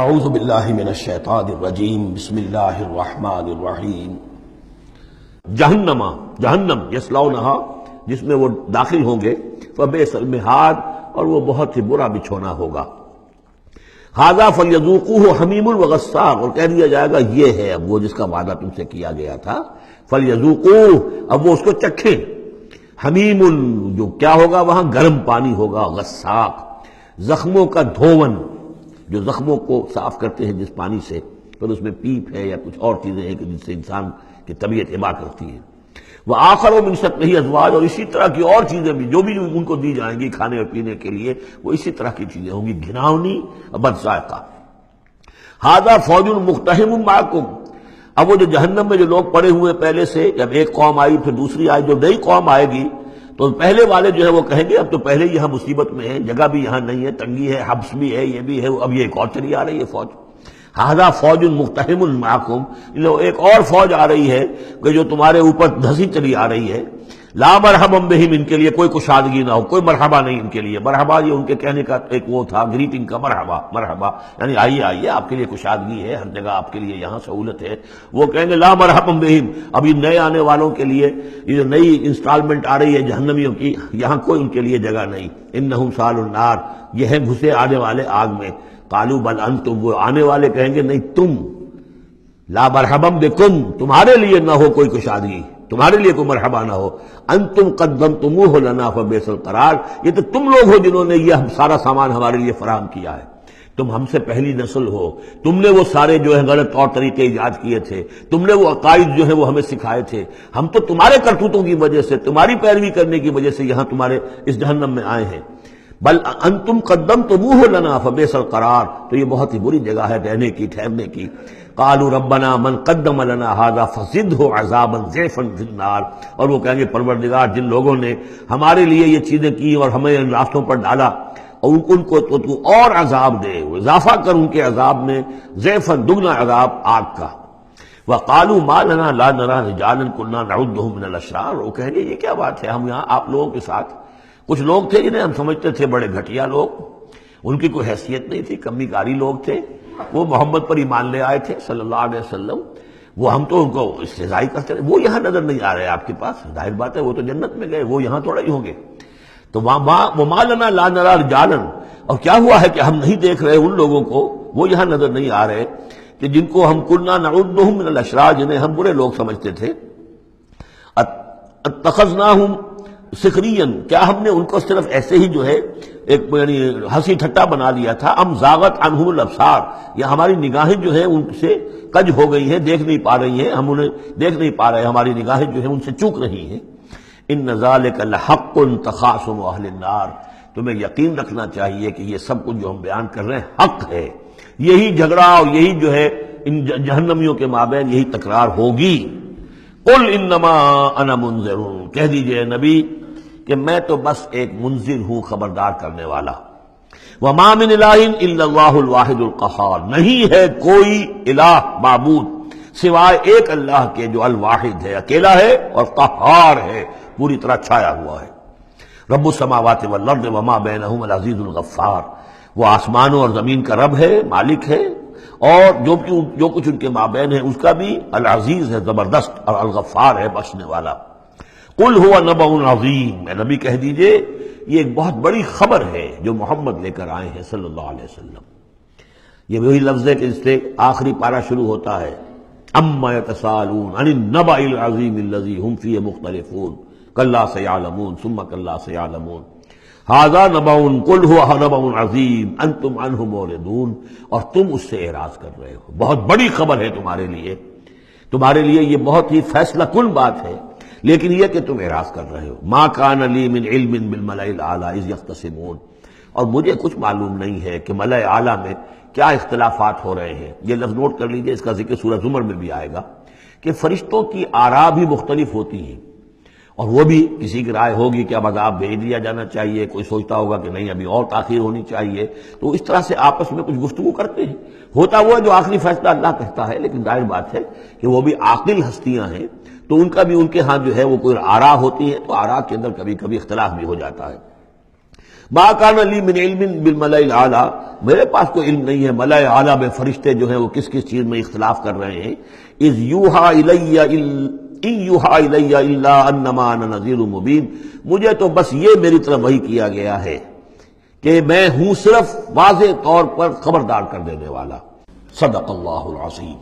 اعوذ باللہ من الشیطان الرجیم بسم اللہ الرحمن الرحیم۔ جہنم یصلونہا، جس میں وہ داخل ہوں گے، فبئس المہاد، اور وہ بہت ہی برا بچھونا ہوگا۔ ھذا فلیذوقوہ حمیم وغساق، اور کہہ دیا جائے گا یہ ہے اب وہ جس کا وعدہ تم سے کیا گیا تھا، فلیذوقوہ، اب وہ اس کو چکھیں۔ حمیم، جو کیا ہوگا وہاں گرم پانی ہوگا، غساق، زخموں کا دھون، جو زخموں کو صاف کرتے ہیں جس پانی سے، پھر اس میں پیپ ہے یا کچھ اور چیزیں ہیں کہ جس سے انسان کی طبیعت ہبا کرتی ہے۔ وآخر من شکلہ ازواج، اور اسی طرح کی اور چیزیں بھی جو بھی ان کو دی جائیں گی کھانے اور پینے کے لیے، وہ اسی طرح کی چیزیں ہوں گی، گھناؤنی اور بد ذائقہ۔ ھذا فوج مقتحم معکم، اب وہ جو جہنم میں جو لوگ پڑے ہوئے پہلے سے، جب ایک قوم آئی پھر دوسری آئی، جو نئی قوم آئے گی تو پہلے والے جو ہے وہ کہیں گے اب تو پہلے یہاں مصیبت میں ہیں، جگہ بھی یہاں نہیں ہے، تنگی ہے، حبس بھی ہے، یہ بھی ہے، اب یہ ایک اور چلی آ رہی ہے فوج۔ ھذا فوج مقتحم معکم، ایک اور فوج آ رہی ہے کہ جو تمہارے اوپر دھسی چلی آ رہی ہے۔ لا مرحبا بہم، ان کے لیے کوئی کشادگی نہ ہو، کوئی مرحبا نہیں ان کے لیے۔ مرحبا یہ ان کے کہنے کا ایک وہ تھا، گریٹنگ کا، مرحبا مرحبا، یعنی آئیے آئیے، آپ کے لیے کشادگی ہے، ہر جگہ آپ کے لیے یہاں سہولت ہے۔ وہ کہیں گے لا مرحبا بہم، اب یہ نئے آنے والوں کے لیے یہ جو نئی انسٹالمنٹ آ رہی ہے جہنمیوں کی، یہاں کوئی ان کے لیے جگہ نہیں۔ انہم صالوا النار، یہ ہیں گھسے آنے والے آگ میں۔ قالوا بل انتم، وہ آنے والے کہیں گے نہیں تم، لا مرحبا بکم، تمہارے لیے نہ ہو کوئی کشادگی، تمہارے لیے کوئی مرحبا نہ ہو۔ انتم قدمتموہ لنا فبئس القرار، یہ تو تم لوگ ہو جنہوں نے یہ سارا سامان ہمارے لیے فراہم کیا ہے، تم ہم سے پہلی نسل ہو، تم نے وہ سارے جو ہے غلط طور طریقے ایجاد کیے تھے، تم نے وہ عقائد جو ہے وہ ہمیں سکھائے تھے، ہم تو تمہارے کرتوتوں کی وجہ سے، تمہاری پیروی کرنے کی وجہ سے یہاں تمہارے اس جہنم میں آئے ہیں۔ بل انتم قدمتموہ لنا فبئس القرار، تو یہ بہت ہی بری جگہ ہے رہنے کی، ٹھہرنے کی۔ قالوا ربنا من قدم لنا هذا فزده عذابا ضعفا في النار، اور وہ کہیں گے پروردگار جن لوگوں نے ہمارے لیے یہ چیزیں کی اور ہمیں ان راستوں پر ڈالا، اور ان کو تو اور عذاب دے، اضافہ کر ان کے عذاب میں، ضعفا، دگنا عذاب آگ کا۔ وقالوا ما لنا لا نرى رجالا كنا نعدهم من الاشرار، وہ کہیں گے یہ کیا بات ہے، ہم یہاں آپ لوگوں کے ساتھ کچھ لوگ تھے جنہیں ہم سمجھتے تھے بڑے گھٹیا لوگ، ان کی کوئی حیثیت نہیں تھی، کمی کاری لوگ تھے، وہ محمد پر ایمان لے آئے تھے صلی اللہ علیہ وسلم، وہ ہم تو ان کو استہزائی کرتے رہے، وہ یہاں نظر نہیں آ رہے آپ کے پاس، ظاہر بات ہے وہ تو جنت میں گئے، وہ یہاں تھوڑا ہی ہوں گے۔ تو وما لنا لا نرى رجالا، اور کیا ہوا ہے کہ ہم نہیں دیکھ رہے ان لوگوں کو، وہ یہاں نظر نہیں آ رہے کہ جن کو ہم كنا نعدهم من الاشرار، جنہیں ہم برے لوگ سمجھتے تھے۔ اتخذناهم سخریا، کیا ہم نے ان کو صرف ایسے ہی جو ہے ایک یعنی ہنسی ٹھٹا بنا لیا تھا؟ ام زاغت عنہم الابصار، یا ہماری نگاہیں جو ہیں ان سے کج ہو گئی ہیں، دیکھ نہیں پا رہی ہیں، ہم انہیں دیکھ نہیں پا رہے، ہماری نگاہیں جو ہیں ان سے چوک رہی ہیں۔ ان ذلک لحق تخاصم اہل النار، تمہیں یقین رکھنا چاہیے کہ یہ سب کچھ جو ہم بیان کر رہے ہیں حق ہے، یہی جھگڑا اور یہی جو ہے ان جہنمیوں کے مابین یہی تکرار ہوگی۔ قل انما انا منذر، کہہ دیجئے نبی کہ میں تو بس ایک منذر ہوں، خبردار کرنے والا۔ وما من الہ الا اللہ الواحد القہار، نہیں ہے کوئی الہ معبود سوائے ایک اللہ کے جو الواحد ہے، اکیلا ہے اور قہار ہے، پوری طرح چھایا ہوا ہے۔ رب السماوات والارض وما بینہما العزیز الغفار، وہ آسمانوں اور زمین کا رب ہے، مالک ہے، اور جو کچھ ان کے مابین ہے اس کا بھی العزیز ہے، زبردست، اور الغفار ہے، بخشنے والا۔ قل هو نبأ عظیم، اے نبی کہہ دیجئے یہ ایک بہت بڑی خبر ہے جو محمد لے کر آئے ہیں صلی اللہ علیہ وسلم۔ یہ وہی لفظ ہے کہ اس سے آخری پارہ شروع ہوتا ہے، اما یتساءلون عن النبأ العظیم الذی هم فیہ مختلفون کلا سیعلمون ثم کلا سیعلمون ھذا نبأ قل هو نبأ عظیم انتم عنہ معرضون، اور تم اس سے اعراض کر رہے ہو، بہت بڑی خبر ہے تمہارے لیے یہ بہت ہی فیصلہ کن بات ہے، لیکن یہ کہ تم اعراض کر رہے ہو۔ ما کان لی من علم بالملأ الاعلی اذ یختصمون، اور مجھے کچھ معلوم نہیں ہے کہ ملأ اعلیٰ میں کیا اختلافات ہو رہے ہیں۔ یہ لفظ نوٹ کر لیجئے، اس کا ذکر سورہ زمر میں بھی آئے گا کہ فرشتوں کی آراء بھی مختلف ہوتی ہیں، اور وہ بھی کسی کی رائے ہوگی کہ اب عذاب بھیج دیا جانا چاہیے، کوئی سوچتا ہوگا کہ نہیں ابھی اور تاخیر ہونی چاہیے، تو اس طرح سے آپس میں کچھ گفتگو کرتے ہیں۔ ہوتا وہ ہے جو آخری فیصلہ اللہ کہتا ہے، لیکن ظاہر بات ہے کہ وہ بھی عاقل ہستیاں ہیں، تو ان کا بھی ان کے ہاں جو ہے وہ کوئی آراء ہوتی ہے، تو آراء کے اندر کبھی کبھی اختلاف بھی ہو جاتا ہے۔ ما کان لی من علم بالملأ الاعلی، میرے پاس کوئی علم نہیں ہے ملأ اعلی میں فرشتے جو ہیں وہ کس کس چیز میں اختلاف کر رہے ہیں. اذ یوحا الی ان یوحا الی الا انما انا نذیر مبین، مجھے تو بس یہ میری طرف وحی کیا گیا ہے کہ میں ہوں صرف واضح طور پر خبردار کر دینے والا. صدق اللہ العظیم.